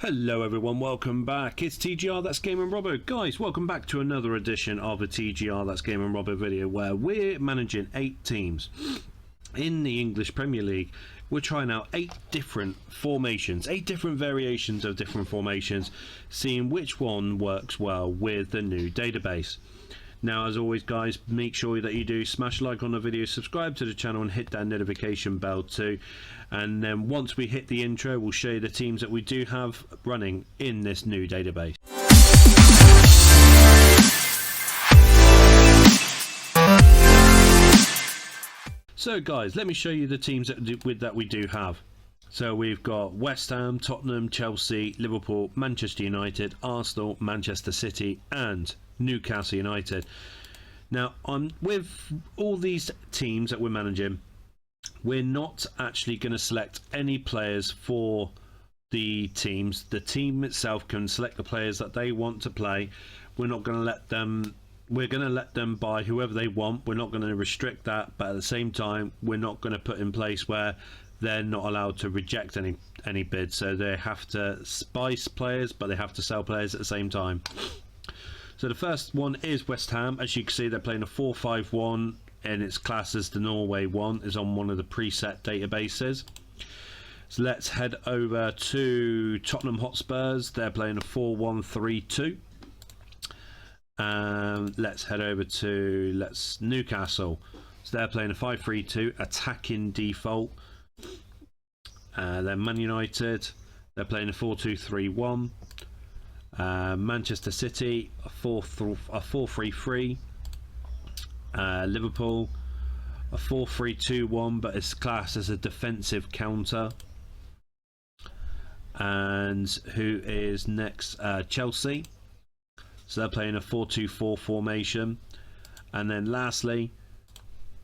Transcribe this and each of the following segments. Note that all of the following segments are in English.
Hello everyone, welcome back. It's TGR That's Game and Robo. Guys, welcome back to another edition of a TGR That's Game and Robo video where we're managing 8 teams in the English Premier League. We're trying out 8 different formations, 8 different variations of different formations, seeing which one works well with the new database. Now, as always, guys, make sure that you do smash like on the video, subscribe to the channel and hit that notification bell too. And then once we hit the intro, we'll show you the teams that we do have running in this new database. So guys, let me show you the teams that we do have. So we've got West Ham, Tottenham, Chelsea, Liverpool, Manchester United, Arsenal, Manchester City and Newcastle United. Now, with all these teams that we're managing, we're not actually going to select any players for the teams. The team itself can select the players that they want to play. We're not going to let them. We're going to let them buy whoever they want. We're not going to restrict that, but at the same time, we're not going to put in place where they're not allowed to reject any bids. So they have to buy players, but they have to sell players at the same time. So the first one is West Ham. As you can see, they're playing a 4-5-1, and its class as the Norway one, is on one of the preset databases. So let's head over to Tottenham Hotspurs. They're playing a 4-1-3-2. Let's head over to Newcastle. So they're playing a 5-3-2 attacking default. Then Man United, they're playing a 4-2-3-1. Manchester City, a 4-3-3. Liverpool, a 4-3-2-1, but it's classed as a defensive counter. And who is next? Chelsea. So they're playing a 4-2-4 formation. And then lastly,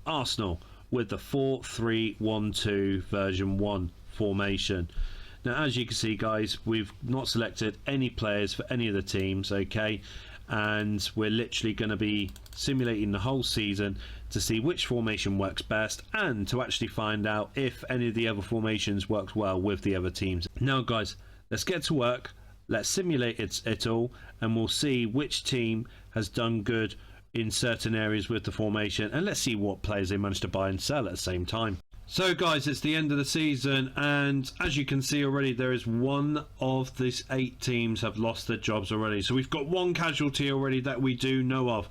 Arsenal with the 4-3-1-2 version 1 formation. Now, as you can see, guys, we've not selected any players for any of the teams, okay? And we're literally going to be simulating the whole season to see which formation works best and to actually find out if any of the other formations work well with the other teams. Now, guys, let's get to work. Let's simulate it all, and we'll see which team has done good in certain areas with the formation, and let's see what players they managed to buy and sell at the same time. So guys, it's the end of the season, and as you can see already, there is one of these 8 teams have lost their jobs already. So we've got one casualty already that we do know of.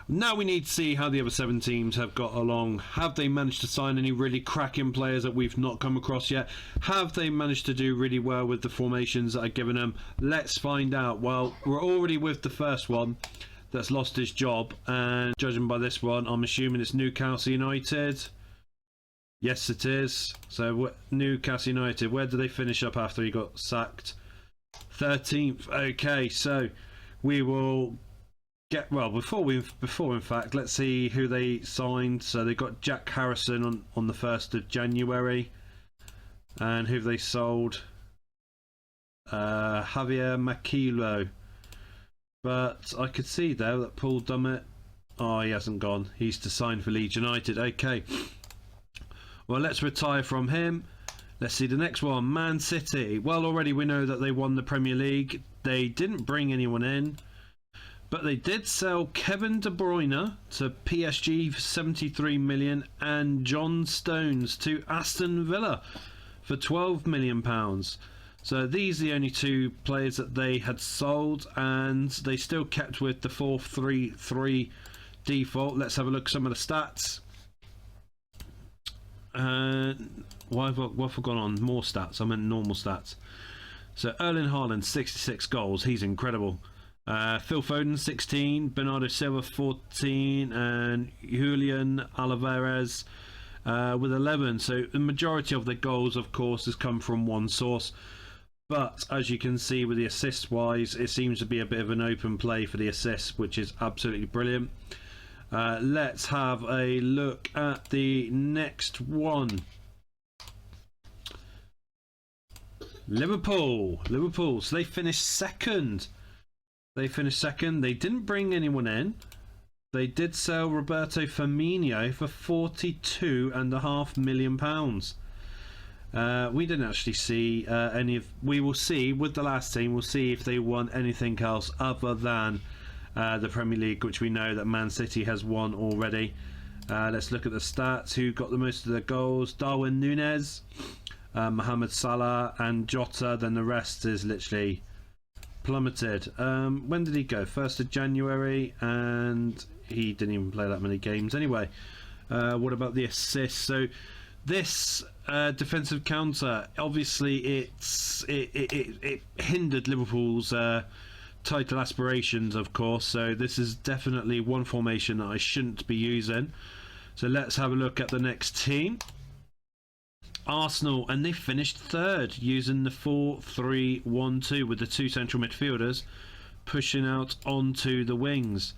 Now we need to see how the other 7 teams have got along. Have they managed to sign any really cracking players that we've not come across yet? Have they managed to do really well with the formations that I've given them? Let's find out. Well, we're already with the first one that's lost his job, and judging by this one, I'm assuming it's Newcastle United. Yes, it is. So Newcastle United, where did they finish up after he got sacked? 13th. Okay, so we will get, well, before in fact, let's see who they signed. So they got Jack Harrison on the 1st of January. And who they sold? Javier Maquilo. But I could see there that Paul Dummett, oh, he hasn't gone. He's to sign for Leeds United. Okay. Well, let's retire from him. Let's see the next one. Man City. Well, already we know that they won the Premier League. They didn't bring anyone in, but they did sell Kevin De Bruyne to PSG for 73 million and John Stones to Aston Villa for 12 million pounds. So these are the only 2 players that they had sold, and they still kept with the 4-3-3 default. Let's have a look at some of the stats. What have I gone on? More stats. I meant normal stats. So Erling Haaland, 66 goals. He's incredible. Phil Foden, 16. Bernardo Silva, 14. And Julian Alvarez with 11. So the majority of the goals, of course, has come from one source. But as you can see with the assist wise, it seems to be a bit of an open play for the assists, which is absolutely brilliant. Let's have a look at the next one. Liverpool. So they finished second. They didn't bring anyone in. They did sell Roberto Firmino for £42.5 million. We didn't actually see any of. We will see with the last team. We'll see if they won anything else other than the Premier League, which we know that Man City has won already. Let's look at the stats. Who got the most of the goals? Darwin Núñez, Mohamed Salah, and Jota. Then the rest is literally plummeted. When did he go? 1st of January, and he didn't even play that many games anyway. What about the assists? So this defensive counter, obviously it hindered Liverpool's title aspirations, of course, so this is definitely one formation that I shouldn't be using. So let's have a look at the next team. Arsenal, and they finished 3rd using the 4-3-1-2 with the 2 central midfielders pushing out onto the wings.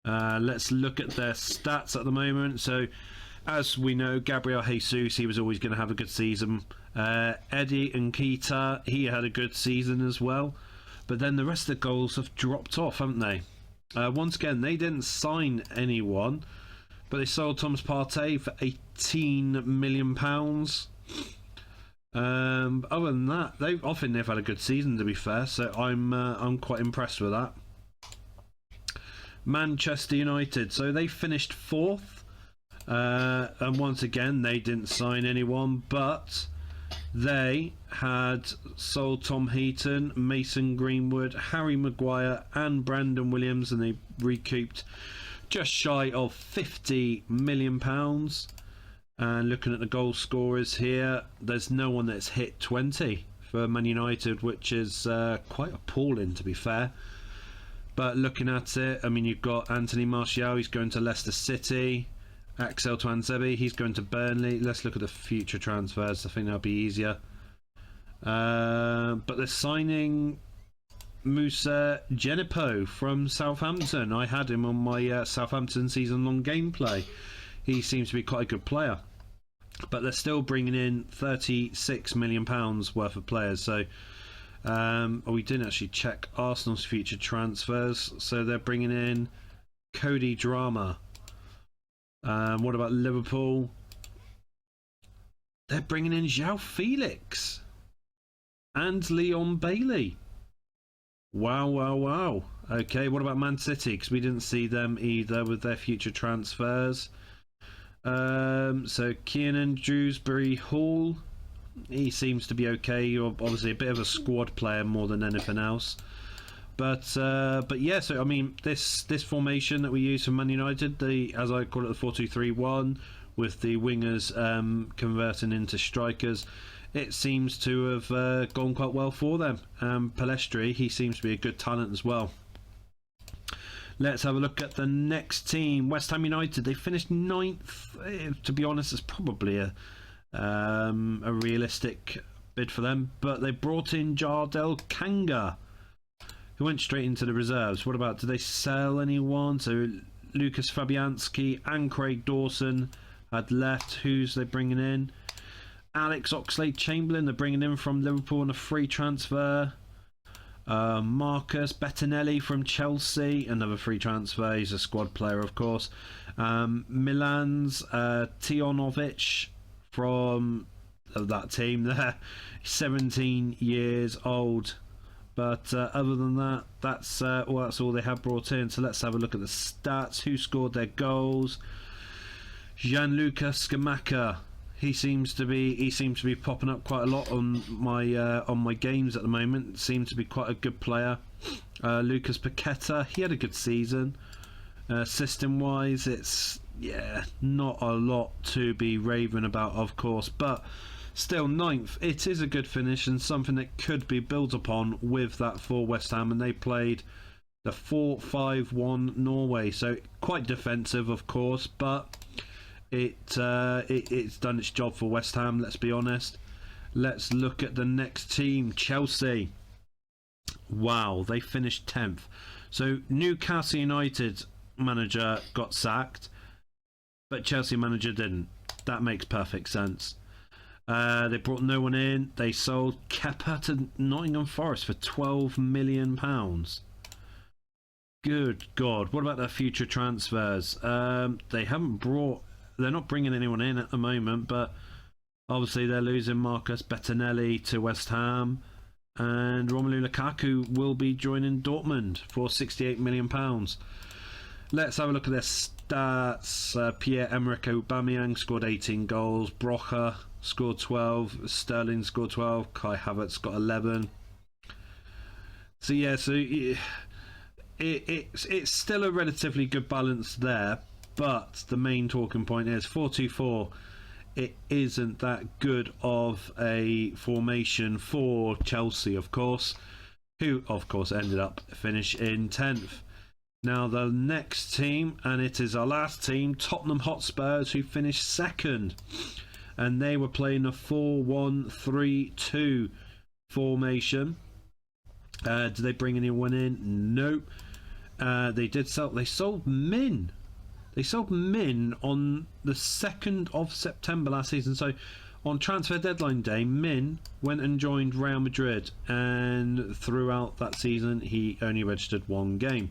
Let's look at their stats at the moment. So as we know, Gabriel Jesus, he was always going to have a good season. Eddie Nketiah, he had a good season as well. But then the rest of the goals have dropped off, haven't they? Once again, they didn't sign anyone, but they sold Thomas Partey for £18 million. Other than that, I think they've had a good season, to be fair. So I'm quite impressed with that. Manchester United, so they finished 4th, and once again they didn't sign anyone, but they had sold Tom Heaton, Mason Greenwood, Harry Maguire and Brandon Williams, and they recouped just shy of £50 million. And looking at the goal scorers here, there's no one that's hit 20 for Man United, which is quite appalling, to be fair. But looking at it, I mean, you've got Anthony Martial, he's going to Leicester City. Axel Tuanzebe, he's going to Burnley. Let's look at the future transfers. I think that'll be easier. But they're signing Musa Genipo from Southampton. I had him on my Southampton season-long gameplay. He seems to be quite a good player. But they're still bringing in £36 million worth of players. So we didn't actually check Arsenal's future transfers. So they're bringing in Cody Drama. What about Liverpool? They're bringing in João Felix and Leon Bailey. Wow. Okay, what about Man City? Because we didn't see them either with their future transfers. So Kiernan Dewsbury Hall, he seems to be okay. Obviously a bit of a squad player more than anything else. But yeah, so I mean, this formation that we use for Man United, as I call it, the 4-2-3-1, with the wingers converting into strikers, it seems to have gone quite well for them. Palestri, he seems to be a good talent as well. Let's have a look at the next team. West Ham United, they finished 9th. To be honest, it's probably a realistic bid for them, but they brought in Jardel Kanga, who went straight into the reserves. What about, did they sell anyone? So Lucas Fabianski and Craig Dawson had left. Who's they bringing in? Alex Oxlade-Chamberlain, they're bringing in from Liverpool on a free transfer. Marcus Bettinelli from Chelsea, another free transfer. He's a squad player, of course. Milan's Tionovic from that team there, 17 years old. But other than that, that's all they have brought in. So let's have a look at the stats. Who scored their goals? Gianluca Scamacca. He seems to be popping up quite a lot on my games at the moment. Seems to be quite a good player. Lucas Paqueta, he had a good season. System wise, it's not a lot to be raving about, of course, but still 9th. It is a good finish and something that could be built upon with that for West Ham, and they played the 4-5-1 Norway, so quite defensive, of course, but it's done its job for West Ham, let's be honest. Let's look at the next team, Chelsea. Wow, they finished 10th. So Newcastle United manager got sacked, but Chelsea manager didn't. That makes perfect sense. They brought no one in. They sold Kepa to Nottingham Forest for £12 million. Good God. What about their future transfers? They haven't brought... They're not bringing anyone in at the moment, but Obviously, they're losing Marcus Bettinelli to West Ham, and Romelu Lukaku will be joining Dortmund for £68 million. Let's have a look at their stats. Pierre-Emerick Aubameyang scored 18 goals. Brocha scored 12. Sterling scored 12. Kai Havertz got 11. So yeah, it's still a relatively good balance there, but the main talking point is 4-2-4. It isn't that good of a formation for Chelsea, of course, who of course ended up finishing 10th. Now the next team, and it is our last team, Tottenham Hotspurs, who finished 2nd, and they were playing a 4-1-3-2 formation. Did they bring anyone in? Nope. They sold Min. They sold Min on the 2nd of September last season. So on transfer deadline day, Min went and joined Real Madrid, and throughout that season he only registered 1 game.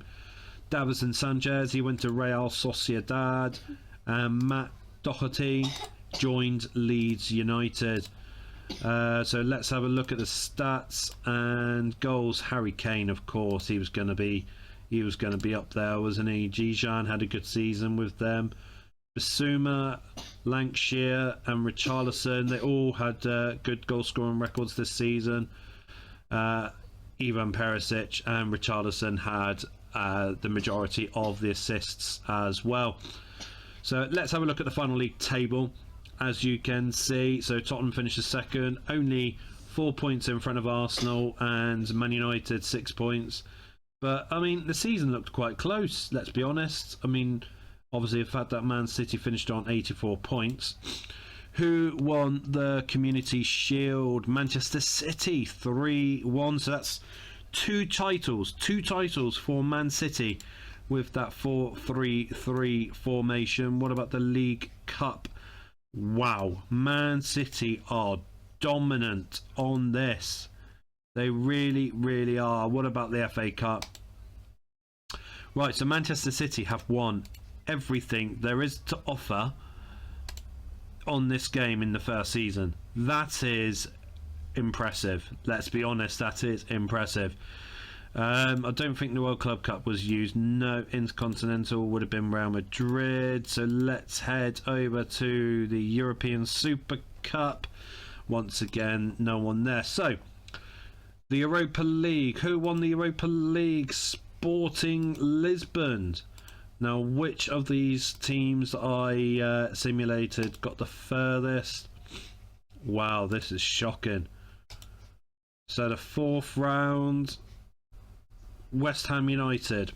Davison Sanchez, he went to Real Sociedad, and Matt Doherty joined Leeds United. So let's have a look at the stats and goals. Harry Kane, of course, he was going to be up there, wasn't he? Jijan had a good season with them. Basuma, Lancashire, and Richarlison, they all had good goal scoring records this season. Ivan Perisic and Richarlison had the majority of the assists as well. So let's have a look at the final league table. As you can see, so Tottenham finishes 2nd, only 4 points in front of Arsenal, and Man United 6 points. But I mean, the season looked quite close, let's be honest. I mean, obviously the fact that Man City finished on 84 points. Who won the Community Shield? Manchester City 3-1. So that's two titles for Man City with that 4-3-3 formation. What about the League Cup? Wow, Man City are dominant on this. They really, really are. What about the FA Cup? Right, so Manchester City have won everything there is to offer on this game in the first season. That is impressive. Let's be honest, that is impressive. I don't think the World Club Cup was used. No, Intercontinental would have been Real Madrid. So let's head over to the European Super Cup. Once again, no one there. So the Europa League. Who won the Europa League? Sporting Lisbon. Now, which of these teams I simulated got the furthest? Wow, this is shocking. So the 4th round, West Ham United.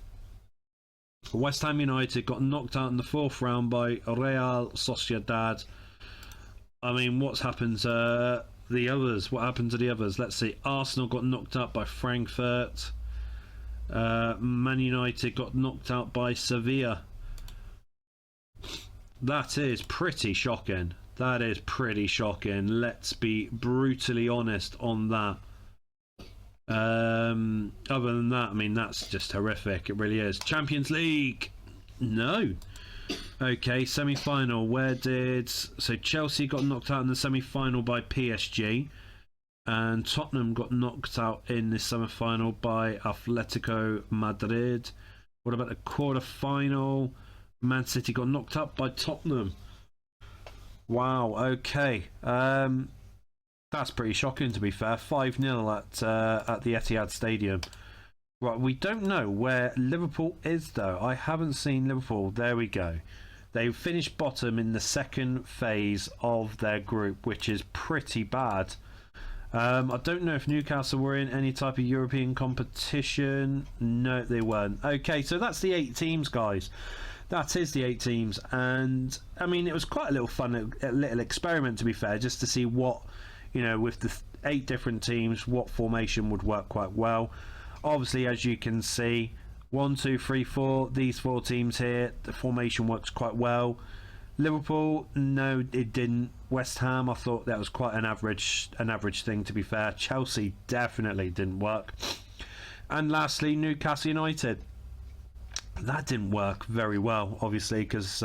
West Ham United got knocked out in the 4th round by Real Sociedad. I mean, what's happened to the others? What happened to the others? Let's see. Arsenal got knocked out by Frankfurt. Man United got knocked out by Sevilla. That is pretty shocking. That is pretty shocking. Let's be brutally honest on that. Other than that, I mean, that's just horrific. It really is. Champions League. No. Okay, semi-final. So Chelsea got knocked out in the semi-final by PSG, and Tottenham got knocked out in the semi-final by Atletico Madrid. What about the quarter-final? Man City got knocked up by Tottenham. Wow. Okay. That's pretty shocking, to be fair. 5-0 at the Etihad Stadium. Right, we don't know where Liverpool is, though. I haven't seen Liverpool. There we go. They finished bottom in the 2nd phase of their group, which is pretty bad. I don't know if Newcastle were in any type of European competition. No, they weren't. Okay, so that's the 8 teams, guys. That is the 8 teams. And, I mean, it was quite a little fun, a little experiment, to be fair, just to see what, with the 8 different teams, what formation would work quite well. Obviously, as you can see, 1, 2, 3, 4, these 4 teams here, the formation works quite well. Liverpool, no, it didn't. West Ham, I thought that was quite an average thing, to be fair. Chelsea definitely didn't work. And lastly, Newcastle United. That didn't work very well, obviously, because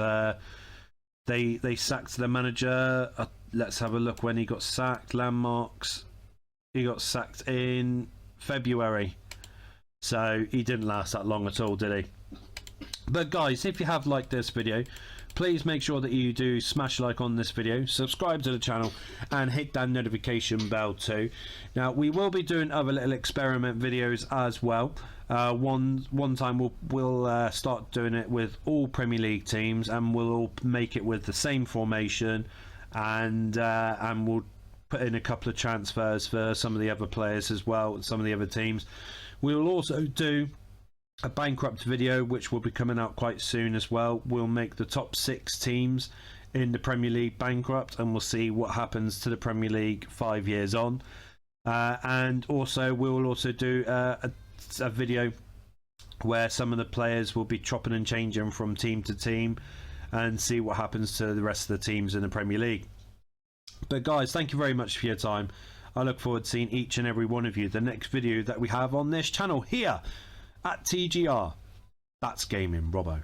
they sacked their manager let's have a look when he got sacked. Landmarks. He got sacked in February. So he didn't last that long at all, did he? But guys, if you have liked this video, please make sure that you do smash a like on this video, subscribe to the channel, and hit that notification bell too. Now, we will be doing other little experiment videos as well. One time we'll start doing it with all Premier League teams, and we'll all make it with the same formation, and we'll put in a couple of transfers for some of the other players as well, some of the other teams. We will also do a bankrupt video, which will be coming out quite soon as well. We'll make the top 6 teams in the Premier League bankrupt, and we'll see what happens to the Premier League 5 years on. And also we'll also do a video where some of the players will be chopping and changing from team to team, and see what happens to the rest of the teams in the Premier League. But guys, thank you very much for your time. I look forward to seeing each and every one of you the next video that we have on this channel here at TGR. That's Gaming Robo.